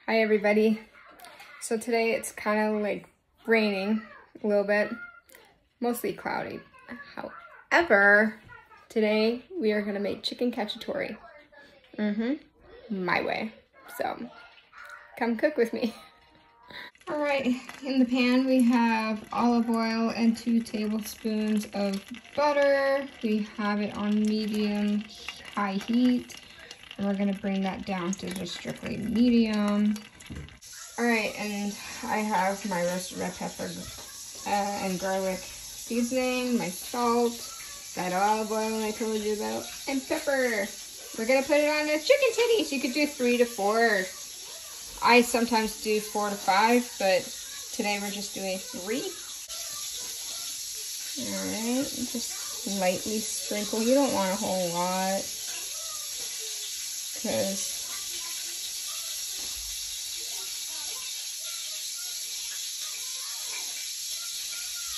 Hi everybody. So today it's kind of like raining a little bit, mostly cloudy. However, today we are gonna make chicken cacciatore. My way. So come cook with me. All right, in the pan we have olive oil and 2 tablespoons of butter. We have it on medium high heat. And we're gonna bring that down to just strictly medium. All right, and I have my roasted red pepper and garlic seasoning, my salt, that olive oil I told you about, and pepper. We're gonna put it on the chicken titties. You could do 3 to 4. I sometimes do 4 to 5, but today we're just doing 3. All right, just lightly sprinkle. You don't want a whole lot, because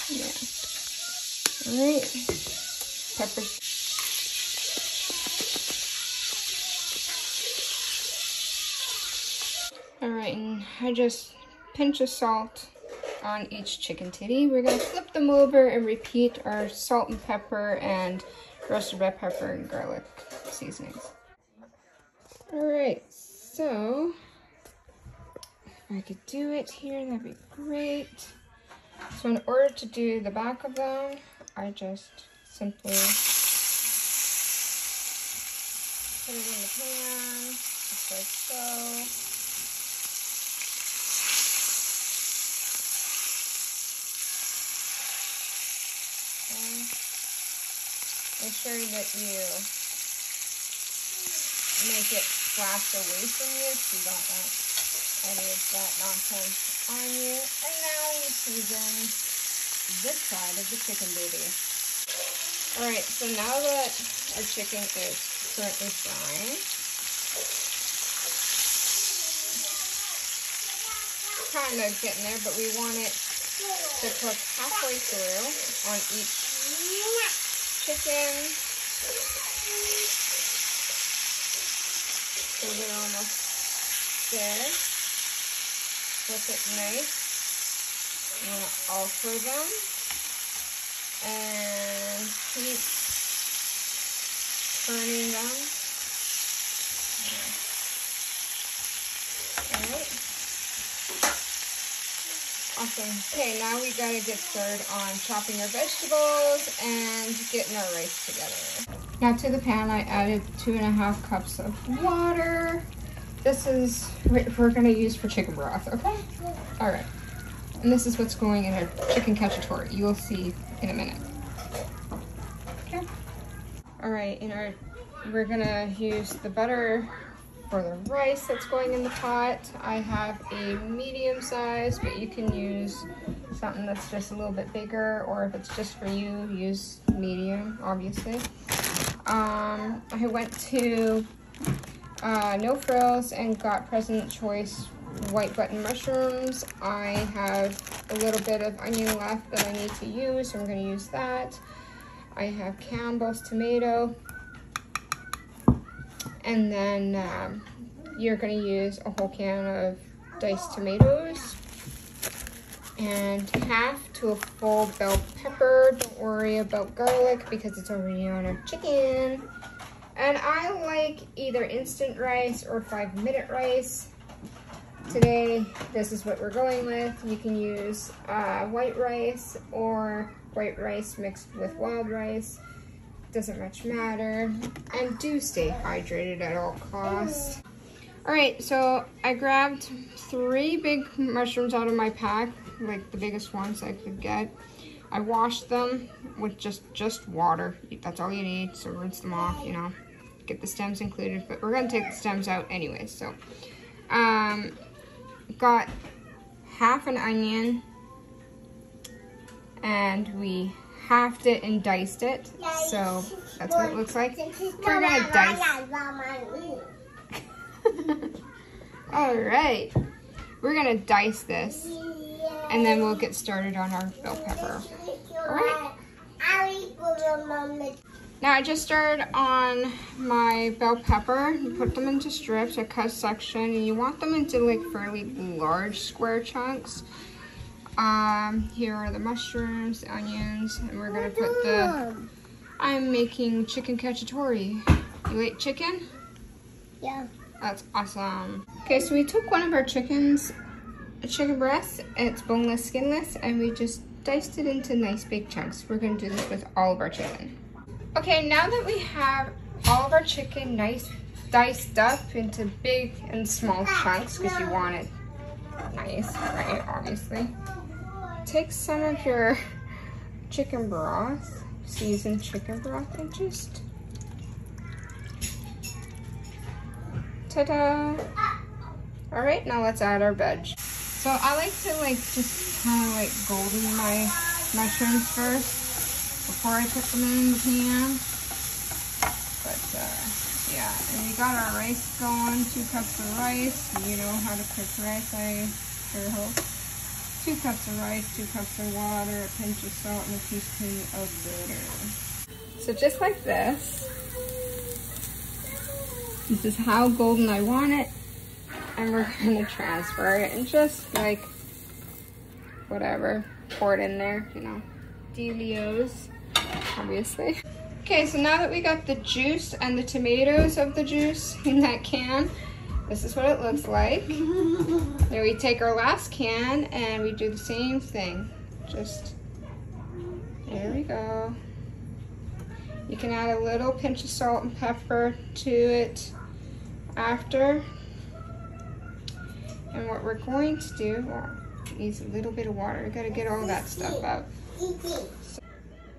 yeah. All right, pepper. All right, and I just pinch of salt on each chicken titty. We're gonna flip them over and repeat our salt and pepper and roasted red pepper and garlic seasonings. All right, so if I could do it here, that'd be great. So in order to do the back of them, I just simply put it in the pan, just like so. And make sure that you make it flash away from you, so you don't want any of that nonsense on you. And now we season this side of the chicken baby. Alright, so now that our chicken is currently frying, kind of getting there, but we want it to cook halfway through on each chicken. So they're almost there. Flip it nice. I'm going to alter them and keep turning them. Alright. Awesome. Okay, now we gotta get started on chopping our vegetables and getting our rice together. Now to the pan, I added 2.5 cups of water. This is what we're gonna use for chicken broth, okay? All right, and this is what's going in our chicken cacciatore. You will see in a minute. Okay. All right, we're gonna use the butter for the rice that's going in the pot. I have a medium size, but you can use something that's just a little bit bigger, or if it's just for you, use medium, obviously. I went to No Frills and got President Choice white button mushrooms. I have a little bit of onion left that I need to use, so I'm going to use that. I have Campbell's tomato, and then you're going to use a whole can of diced tomatoes and half to a full bell pepper. Don't worry about garlic because it's already on our chicken. And I like either instant rice or 5-minute rice. Today, this is what we're going with. You can use white rice or white rice mixed with wild rice. Doesn't much matter. And do stay hydrated at all costs. All right, so I grabbed 3 big mushrooms out of my pack, like the biggest ones I could get. I washed them with just water. That's all you need, so rinse them off, you know. Get the stems included, but we're gonna take the stems out anyway. So got half an onion, and we halved it and diced it, so that's what it looks like. We're gonna dice. All right, we're gonna dice this, and then we'll get started on our bell pepper. All right. Now I just stirred on my bell pepper. You put them into strips, a cut section, and you want them into like fairly large square chunks. Here are the mushrooms, the onions, and we're gonna put I'm making chicken cacciatore. You ate chicken? Yeah. That's awesome. Okay, so we took one of our chicken breasts, it's boneless, skinless, and we just diced it into nice big chunks. We're gonna do this with all of our chicken. Okay, now that we have all of our chicken nice diced up into big and small chunks, because you want it nice, right, obviously. Take some of your chicken broth, seasoned chicken broth, and just ta-da! All right, now let's add our veg. So I like to just kind of golden my mushrooms first before I put them in the pan. But yeah, and we got our rice going, 2 cups of rice. You know how to cook rice, I sure hope. 2 cups of rice, 2 cups of water, a pinch of salt, and a teaspoon of butter. So just like this. This is how golden I want it. And we're gonna transfer it and just like, whatever, pour it in there, you know, Delios, obviously. Okay, so now that we got the juice and the tomatoes of the juice in that can, this is what it looks like. Then we take our last can and we do the same thing. Just, there we go. You can add a little pinch of salt and pepper to it after. And what we're going to do, well, it needs a little bit of water. We gotta get all that stuff out.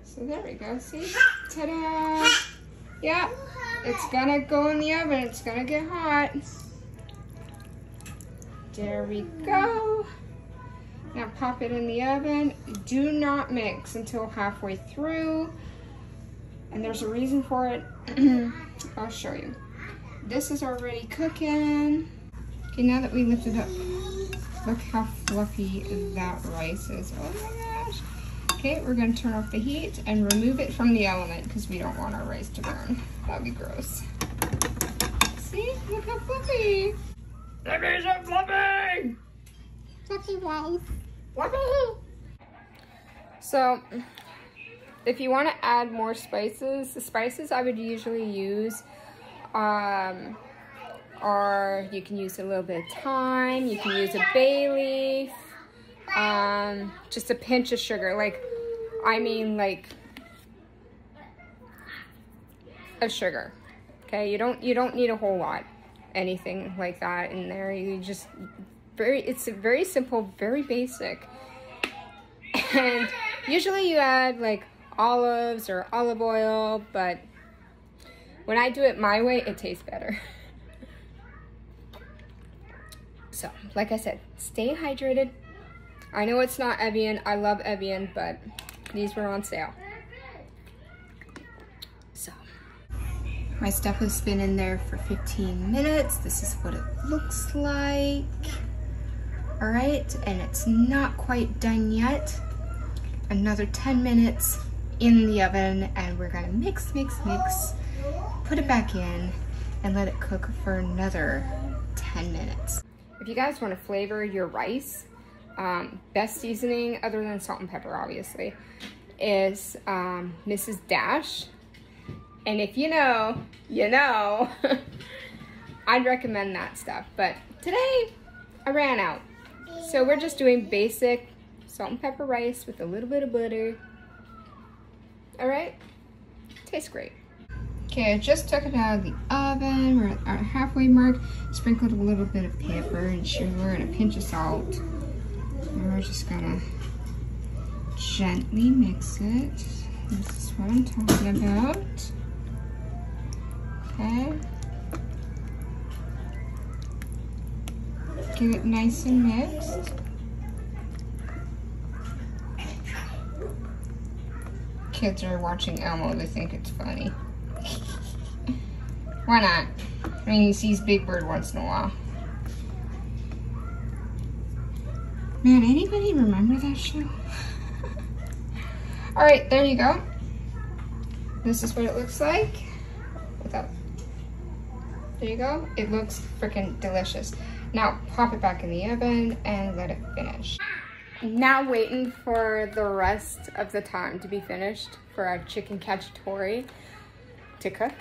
So there we go, see? Ta-da! Yeah, it's gonna go in the oven. It's gonna get hot. There we go. Now pop it in the oven. Do not mix until halfway through. And there's a reason for it. I'll show you. This is already cooking. Okay, now that we lift it up, look how fluffy that rice is. Oh my gosh. Okay, we're gonna turn off the heat and remove it from the element because we don't want our rice to burn. That'd be gross. See, look how fluffy. That is so fluffy. Fluffy rice. Fluffy. So, if you want to add more spices, the spices I would usually use, or you can use a little bit of thyme, you can use a bay leaf, just a pinch of sugar, of sugar. Okay, you don't need a whole lot, anything like that in there. You just it's very simple, very basic. And usually you add like olives or olive oil, but when I do it my way, it tastes better. So, like I said, stay hydrated. I know it's not Evian. I love Evian, but these were on sale. So, my stuff has been in there for 15 minutes. This is what it looks like. All right, and it's not quite done yet. Another 10 minutes in the oven, and we're gonna mix, put it back in, and let it cook for another 10 minutes. If you guys want to flavor your rice, best seasoning, other than salt and pepper, obviously, is Mrs. Dash. And if you know, you know. I'd recommend that stuff. But today, I ran out. So we're just doing basic salt and pepper rice with a little bit of butter. All right? Tastes great. Okay, I just took it out of the oven. We're at our halfway mark. Sprinkled a little bit of pepper and sugar and a pinch of salt. And we're just gonna gently mix it. This is what I'm talking about. Okay. Get it nice and mixed. Kids are watching Elmo, they think it's funny. Why not? I mean, he sees Big Bird once in a while. Man, anybody remember that show? All right, there you go. This is what it looks like without. There you go. It looks freaking delicious. Now pop it back in the oven and let it finish. Now waiting for the rest of the time to be finished for our chicken cacciatore to cook.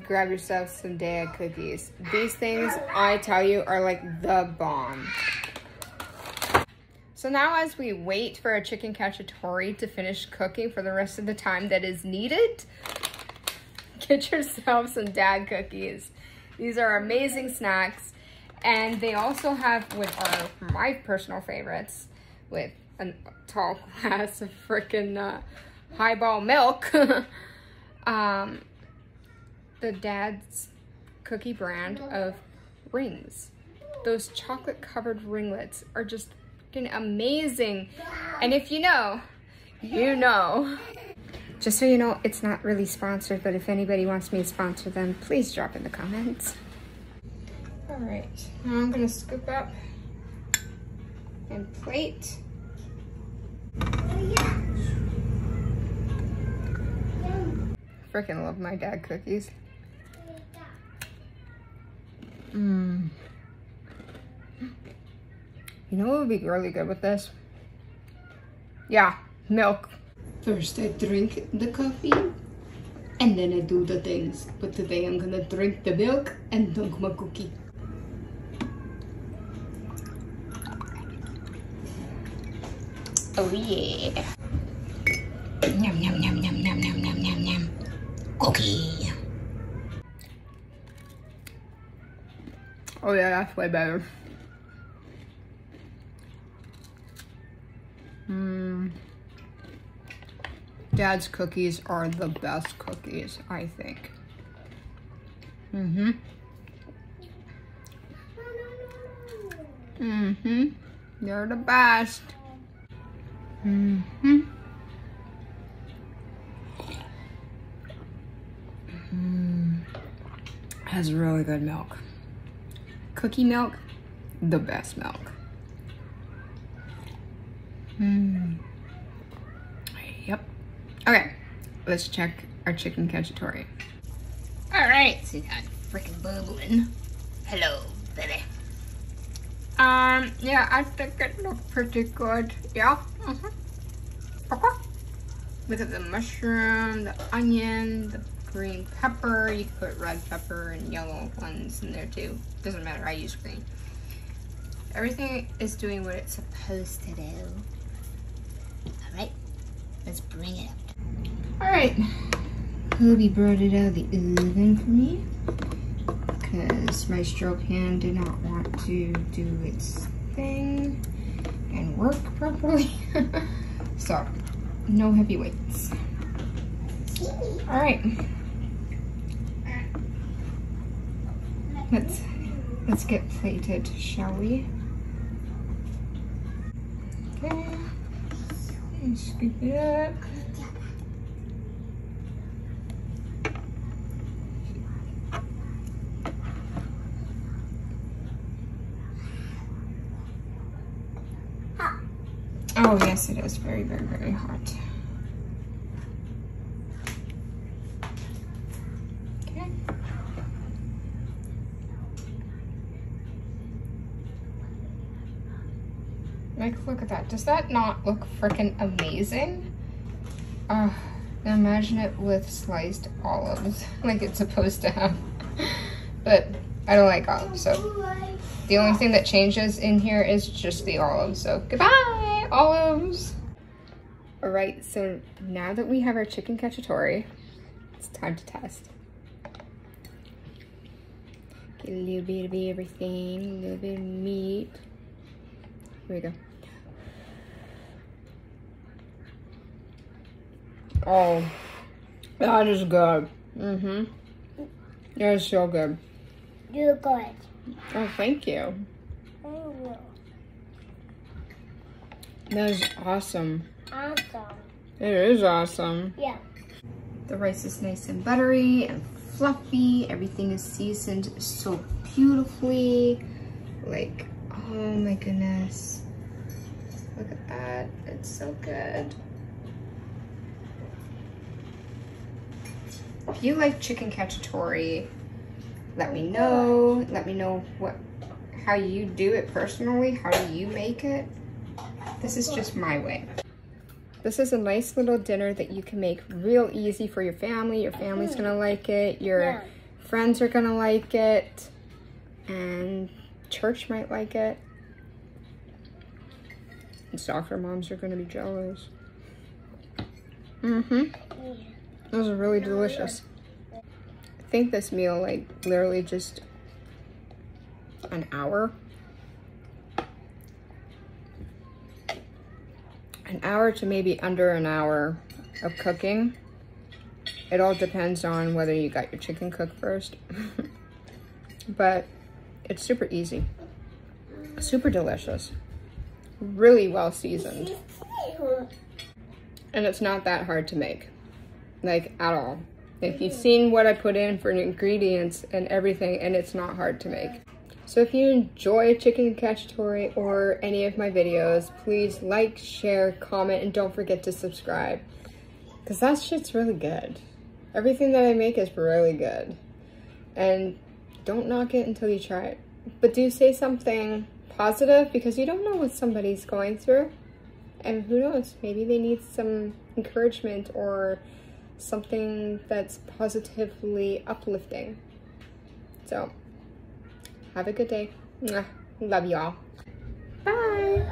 Grab yourself some dad cookies. These things, I tell you, are like the bomb. So now as we wait for our chicken cacciatore to finish cooking for the rest of the time that is needed, get yourself some dad cookies. These are amazing snacks. And they also have, which are my personal favorites, with a tall glass of freaking highball milk. The Dad's Cookie brand of rings. Those chocolate covered ringlets are just freaking amazing. And if you know, you know. Just so you know, it's not really sponsored, but if anybody wants me to sponsor them, please drop in the comments. All right, now I'm gonna scoop up and plate. Freaking love my dad cookies. You know what would be really good with this? Yeah, milk. First I drink the coffee and then I do the things. But today I'm gonna drink the milk and dunk my cookie. Oh yeah. Yum yum yum yum yum yum yum yum yum. Cookie. Oh yeah, that's way better. Dad's cookies are the best cookies, I think. They're the best. Has really good milk. Cookie milk, the best milk. Yep. Okay, let's check our chicken cacciatore. All right, so that freaking bubbling. Hello, baby. Yeah, I think it looks pretty good. Yeah. Okay. Look at the mushroom, the onion, the green pepper. You can put red pepper and yellow ones in there too. Doesn't matter, I use green. Everything is doing what it's supposed to do. All right, let's bring it up. All right, Kobe brought it out of the oven for me because my stroke hand did not want to do its thing and work properly. So, no heavy weights. All right. Let's get plated, shall we? Okay. And scoop it up. Oh yes, it is very, very, very hot. Okay. Like, look at that. Does that not look freaking amazing? Imagine it with sliced olives, like it's supposed to have. But I don't like olives, so the only thing that changes in here is just the olives. So goodbye, olives. All right, so now that we have our chicken cacciatore, it's time to test. Get a little bit of everything, a little bit of meat. Here we go. Oh, that is good. That is so good. You're good. Oh, thank you. That is awesome. Awesome. It is awesome. Yeah. The rice is nice and buttery and fluffy. Everything is seasoned so beautifully. Like, oh my goodness. Look at that. It's so good. If you like chicken cacciatore, let me know. Let me know how you do it personally. How do you make it? This is just my way. This is a nice little dinner that you can make real easy for your family. Your family's gonna like it. Your friends are gonna like it. And church might like it. And soccer moms are gonna be jealous. Those are really delicious. I think this meal, like, literally just an hour. An hour to maybe under an hour of cooking. It all depends on whether you got your chicken cooked first. But it's super easy. Super delicious. Really well seasoned. And it's not that hard to make. Like, at all. If you've seen what I put in for ingredients and everything, and it's not hard to make. So if you enjoy Chicken Cacciatore or any of my videos, please like, share, comment, and don't forget to subscribe. Because that shit's really good. Everything that I make is really good. And don't knock it until you try it. But do say something positive, because you don't know what somebody's going through. And who knows, maybe they need some encouragement or something that's positively uplifting. So, have a good day. Love y'all. Bye.